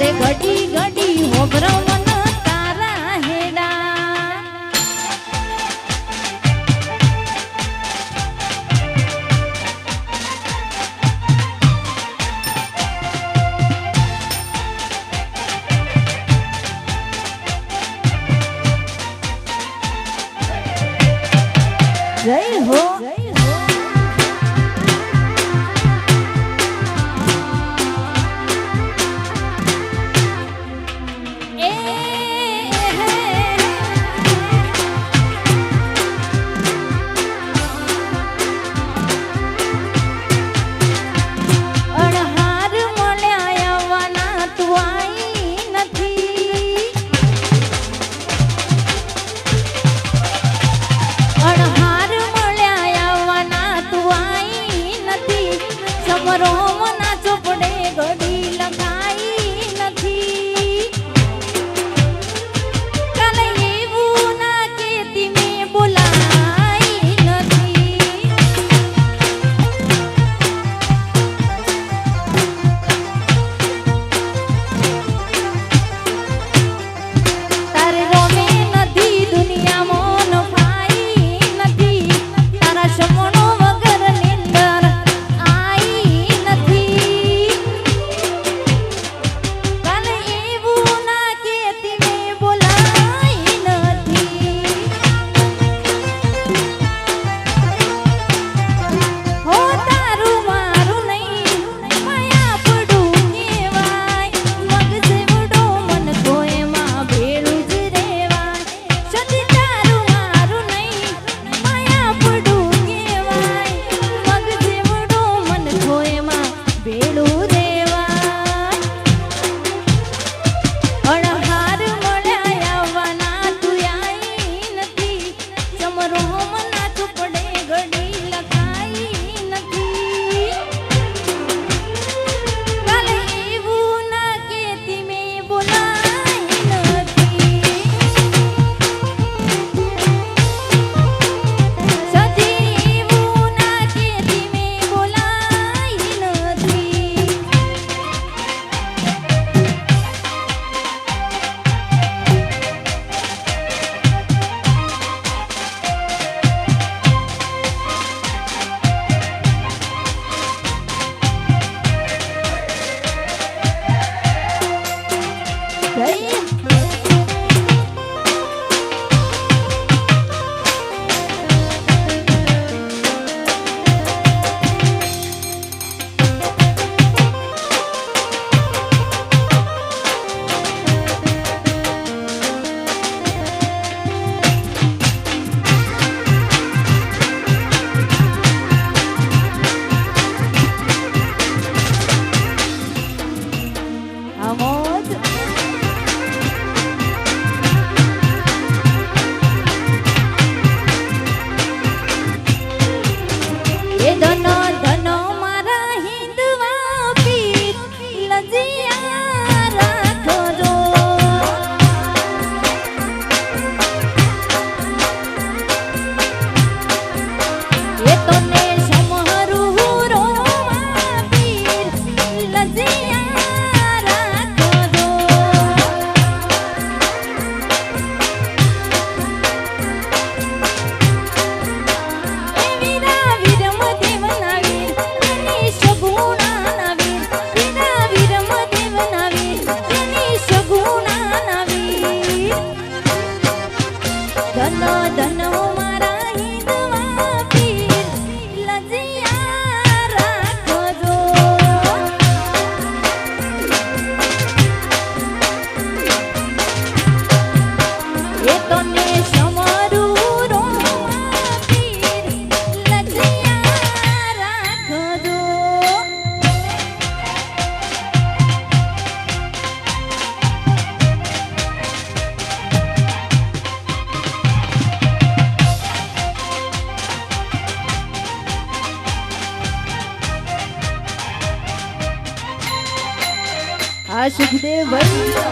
ઘડી ઘડી હોભરો મન તારા હેડા જય હો આ સુખદેવ ભાઈ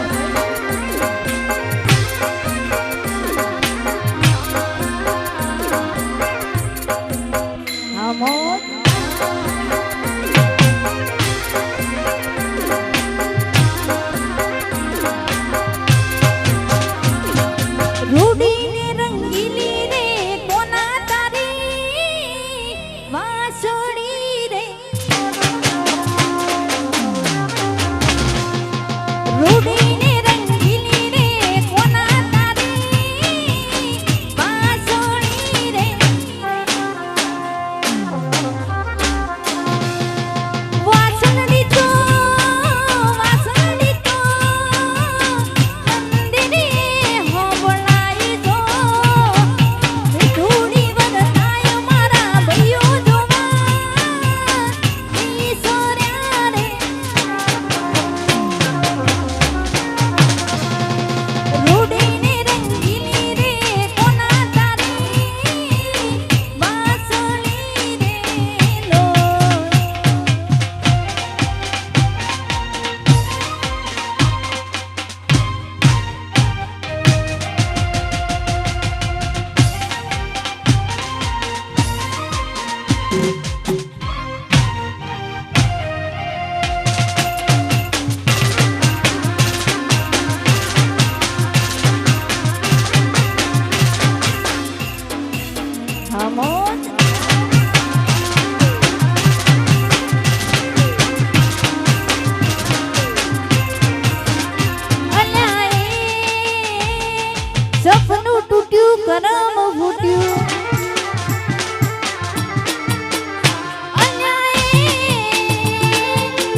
રૂડીને રંગીલી રે કોના તારી બાંસુરી રે વાસણની તો મંદિરે હોબળાઈ જો મીઠુડી વરસાય મારા ભઈઓ જોવા ઈ સોર્યા રે રૂડીને રંગીલી રે કોના તારી બાંસુરી રે લો Vamos. સપનું તૂટ્યું કરમ ફૂટ્યું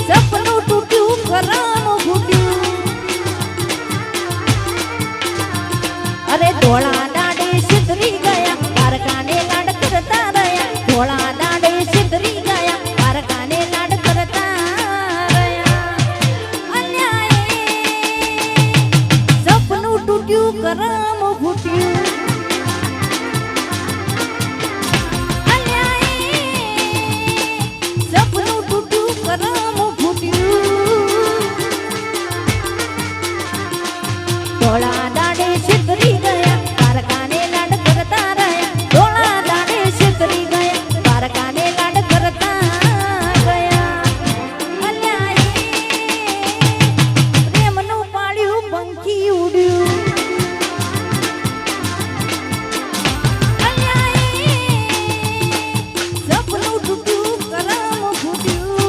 સપનું તૂટ્યું કરમ ફૂટ્યું અરે ધોળા દાડે સિતરી ગયા તારકાને લાડ કરતા રહ્યા ધોળા દાડે સિતરી ગયા તારકાને લાડ કરતા રહ્યા અન્યાયે સપનું તૂટ્યું કરમ ફૂટ્યું અન્યાયે સપનું તૂટ્યું કરમ ફૂટ્યું ધોળા દાડે સિતરી ગયા તારકાને લાડ કરતા રહ્યા ધોળા દાડે સિતરી ગયા તારકાને લાડ કરતા ગયા અન્યાયે પ્રેમનું પાળ્યું પંખી ઉડ્યું અન્યાયે સપનું તૂટ્યું કરમ ફૂટ્યું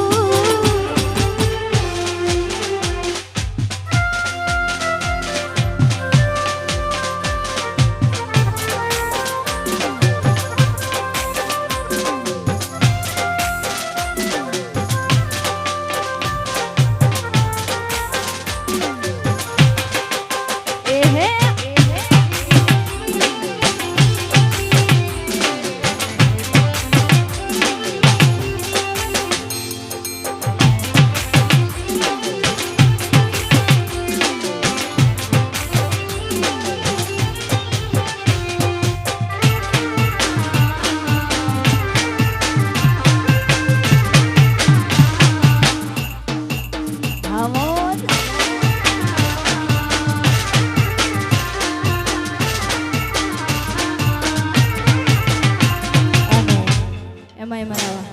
એમાંય મારા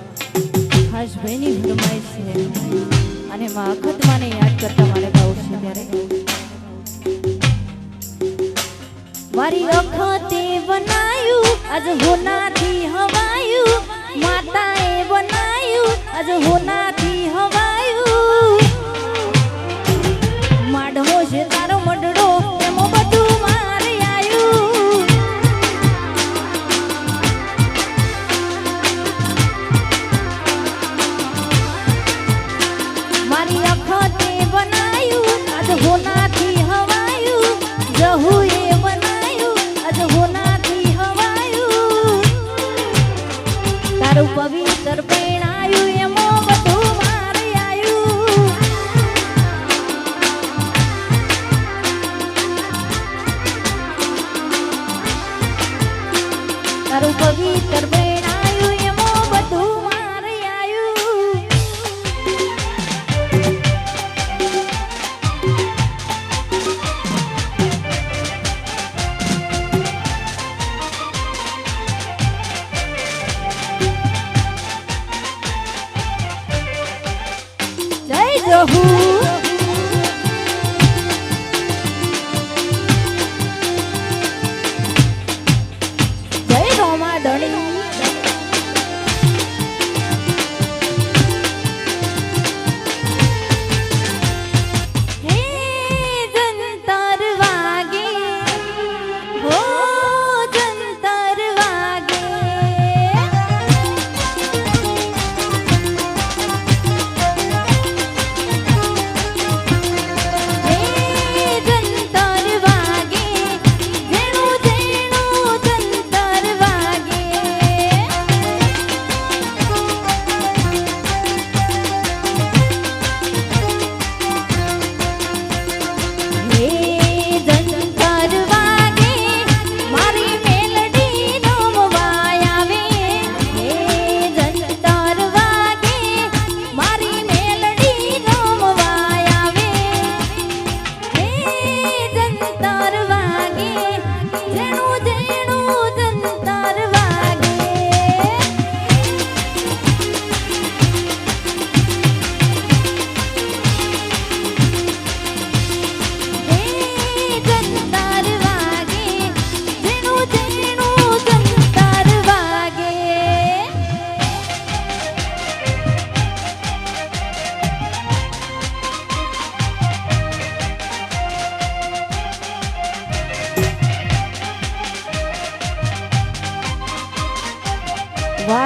ખાસ ભાઈની ફરમાઈશ છે અને એમાં અખતમાને યાદ કરતા મારે ગાવું છે ત્યારે મારી અખતે બનાયું આજ હોનાથી હવાયું માતાએ બનાયું આજ હોનાથી હવાયું માડવો છે તારો મડડો એમાં બધું મારે આયું મારી અખતે બનાયું આજ હોનાથી હવાયું જહુએ બનાયું આજ હોનાથી હવાયું તારું પવિત્ર પેણાયું એમાં બધું મારે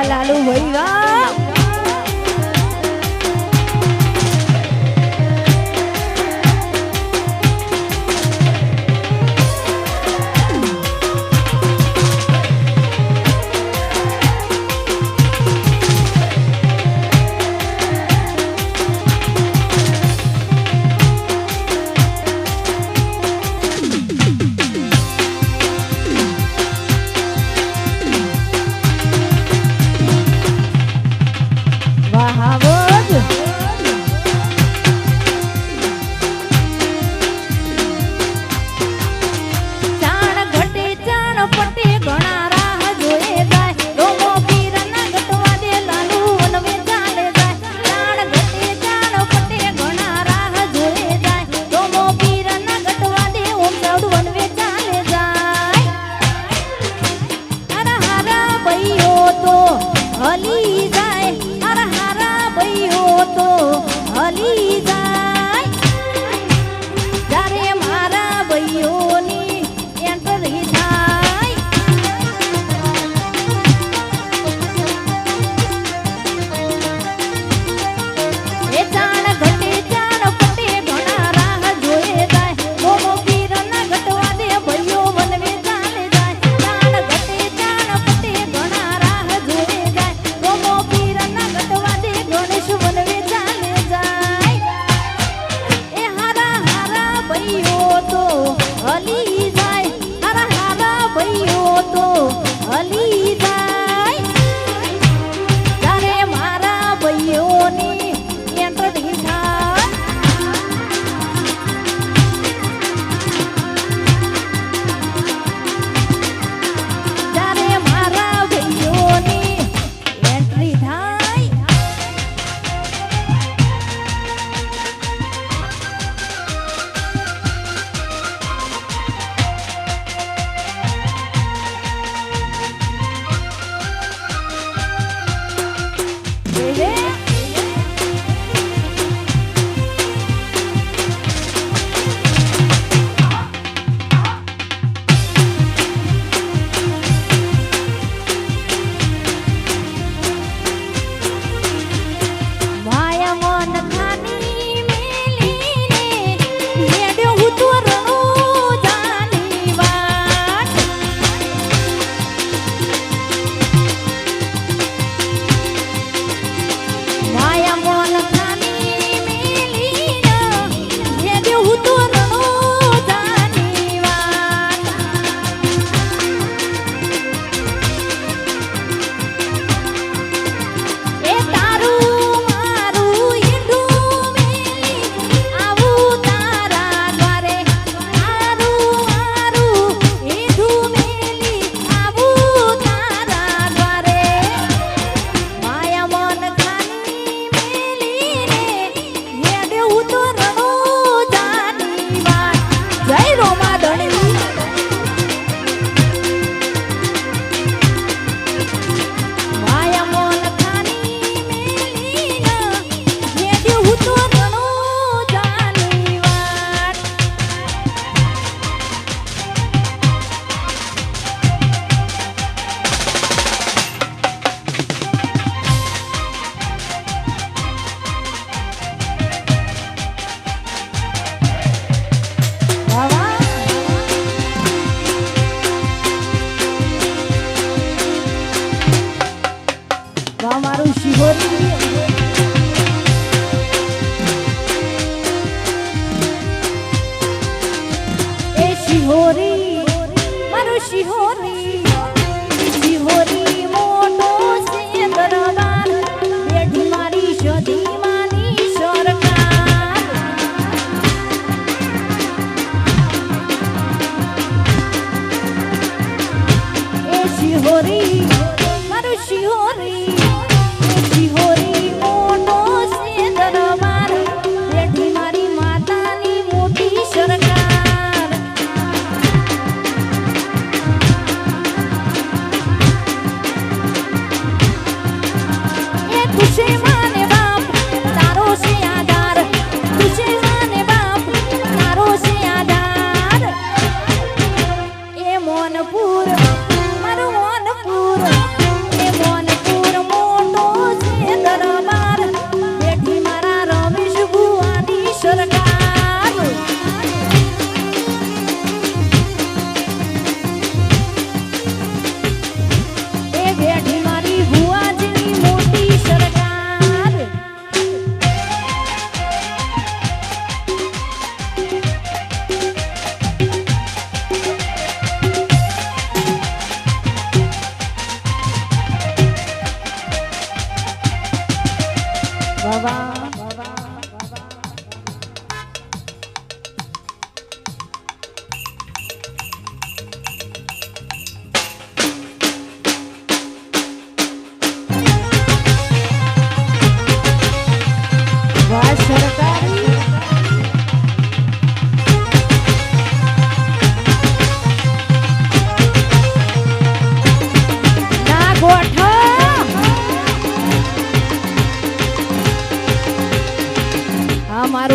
લાલુ ભાઈ વાહ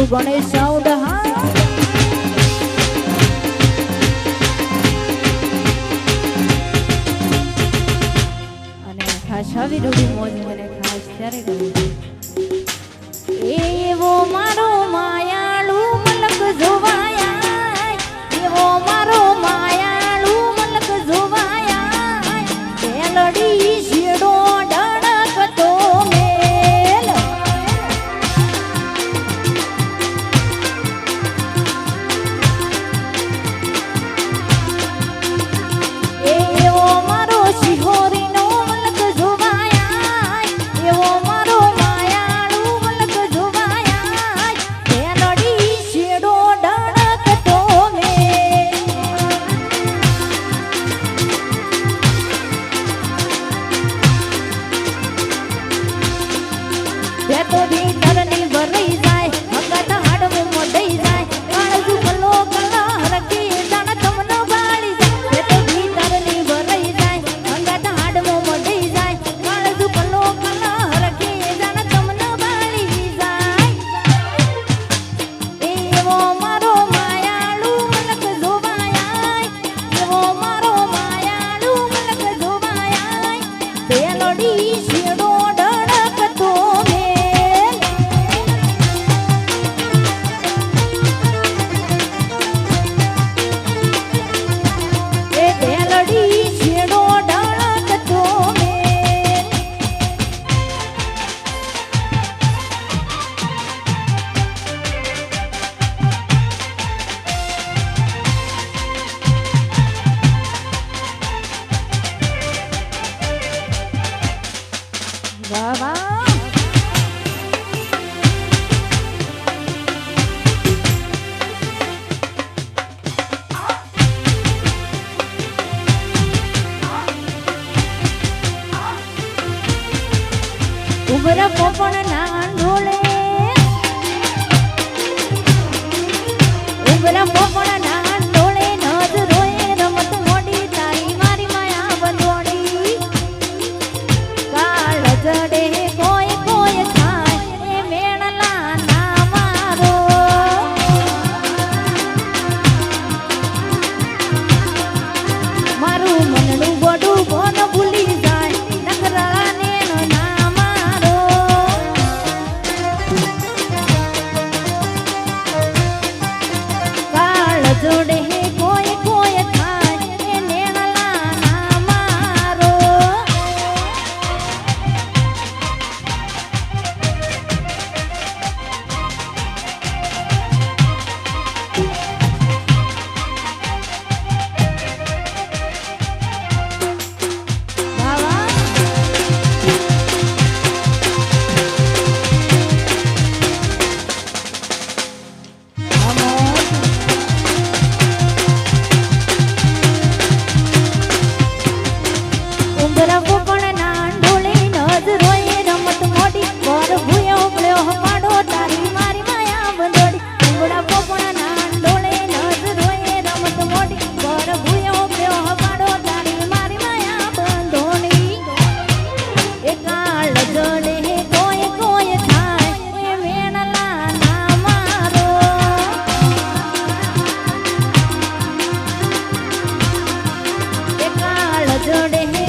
ગણેશ સાઉડ હા અને ખાસ આવી રૂડી મોજ મને ખાસ ત્યારે ગયું એવો મારો માયાળુ મલક જોવાયા એવો મારો માયાળુ મલક જોવાયા મેલડી શેડો ડણકતો મેલ એવો મારો શિહોરીનો મલક જોવાયા એવો મારો માયાળુ મલક જોવાયા મેલડી શેડો ડણકતો મેલ બે તો ભીતરની ભરાઈ જાય હકત હાડવું મોઢઈ જાય કાળજુ કલો કલા હરકી જાણ તમને બાળી જાય બે તો ભીતરની ભરાઈ જાય હકત હાડવું મોઢઈ જાય કાળજુ કલો કલા હરકી જાણ તમને બાળી જાય એવો મારો માયાળુ મલક જોવાયા એવો મારો માયાળુ મલક જોવાયા પેલડી શેડો ડણકતો મેલ એ પેલડી શેડો ડણકતો મેલ વાહ વાહ ઉભરા પોપણ ના ઢોલે ઉભરા પોપણ ના ઢોલે નજ રોએ રમત મોડી તારી મારી માયા બંધોડી કાળ જડે કોઈ કોઈ થાય એ મેળલા ના મારો મારું મનનું ગોડું કોણ ભૂલી જાય નખરાને ના મારો કાળ જોડે કોઈ કોઈ થાય એ મેળલા ના મારો બાવા ઉંબરા પોપણ ના ઢોલે નજ રોએ રમત મોડી કોર ભૂયો પડ્યો હપાડો તારી મારી માયા બંધોડી ઉંબરા પોપણ ના ઢોલે નજ રોએ રમત મોડી કોર ભૂયો પડ્યો હપાડો તારી મારી માયા બંધોડી એ કાળ જડે કોઈ કોઈ થાય એ મેળલા ના મારો એ કાળ જડે